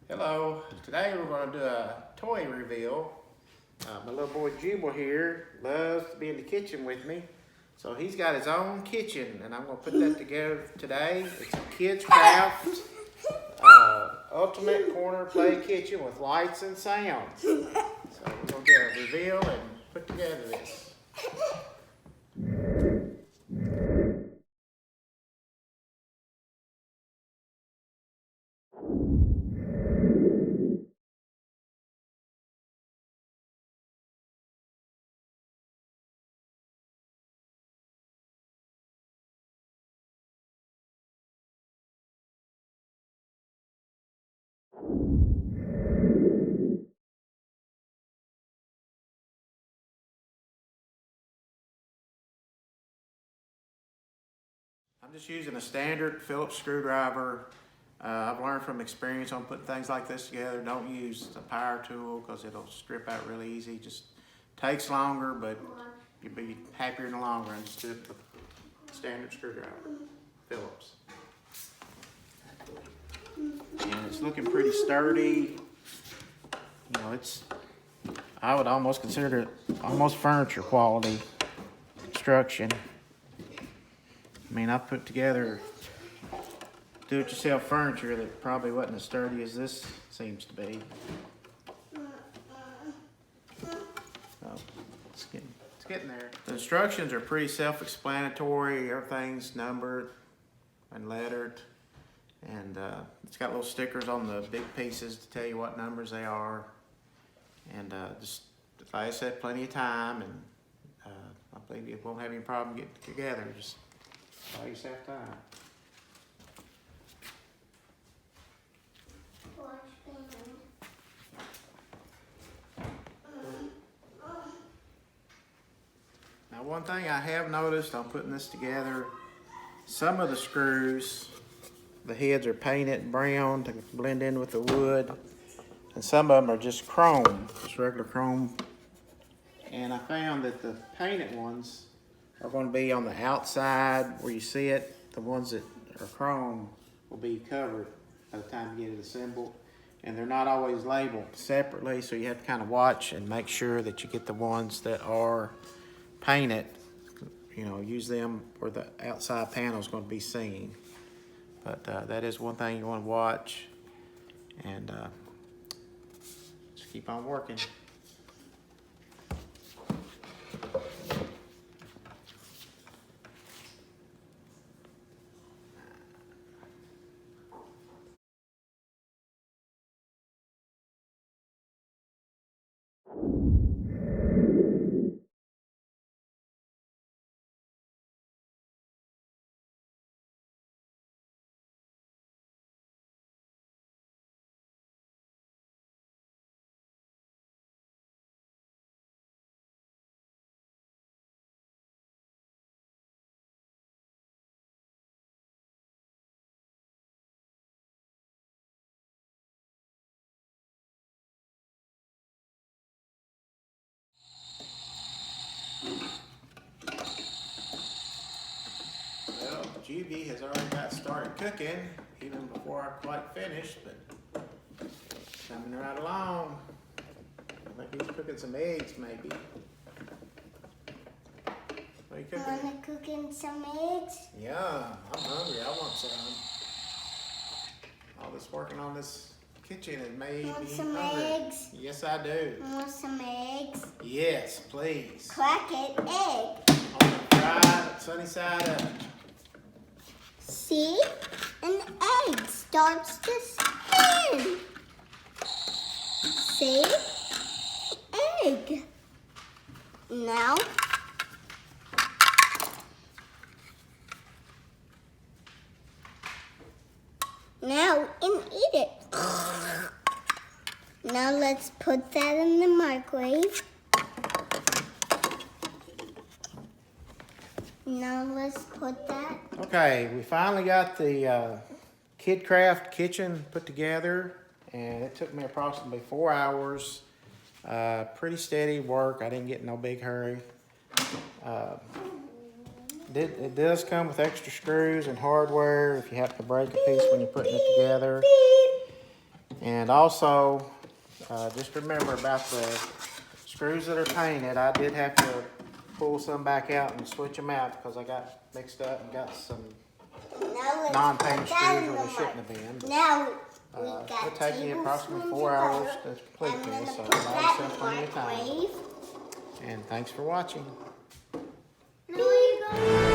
Hello, today we're going to do a toy reveal. My little boy Jubal here loves to be in the kitchen with me. So he's got his own kitchen and I'm going to put that together today. It's a KidKraft ultimate corner play kitchen with lights and sounds. So we're going to do a reveal and put together this. I'm just using a standard Phillips screwdriver. I've learned from experience on putting things like this together. Don't use a power tool because it'll strip out really easy. Just takes longer, but you'll be happier in the long run. Just do it with a standard screwdriver, Phillips. And it's looking pretty sturdy. You know, I would almost consider it almost furniture quality construction. I mean, I've put together do-it-yourself furniture that probably wasn't as sturdy as this seems to be. So, it's getting there. The instructions are pretty self-explanatory. Everything's numbered and lettered. And it's got little stickers on the big pieces to tell you what numbers they are. And just, like I said, plenty of time. And I believe you won't have any problem getting together. Just buy yourself time. Now, one thing I have noticed on putting this together, some of the screws, the heads are painted brown to blend in with the wood, and some of them are just chrome, just regular chrome. And I found that the painted ones are going to be on the outside where you see it. The ones that are chrome will be covered by the time you get it assembled. And they're not always labeled separately, so you have to kind of watch and make sure that you get the ones that are painted. You know, use them where the outside panel is going to be seen. But that is one thing you want to watch. And just keep on working. Well, Juvie has already got started cooking, even before I quite finished, but coming right along. I think he's cooking some eggs, maybe. What are you cooking? Wanna cooking some eggs? Yeah, I'm hungry. I want some. All this working on this kitchen has made me Want some hungry. eggs? Yes, I do. Want some eggs? Yes, please. Crack it, egg. I'm gonna fry it sunny side up. See? An egg starts to spin. See? Egg. Now, and eat it. Now let's put that in the microwave. Now let's put that. Okay, we finally got the KidKraft kitchen put together, and it took me approximately 4 hours. Pretty steady work. I didn't get in no big hurry. It does come with extra screws and hardware if you happen to break a piece when you're putting it together. And also, just remember about the screws that are painted. I did have to pull some back out and switch them out because I got mixed up and got some non-painted screws where they shouldn't have been. But, Now it'll take me approximately 4 hours to complete this, so allow yourself plenty of time. And thanks for watching. No, you go.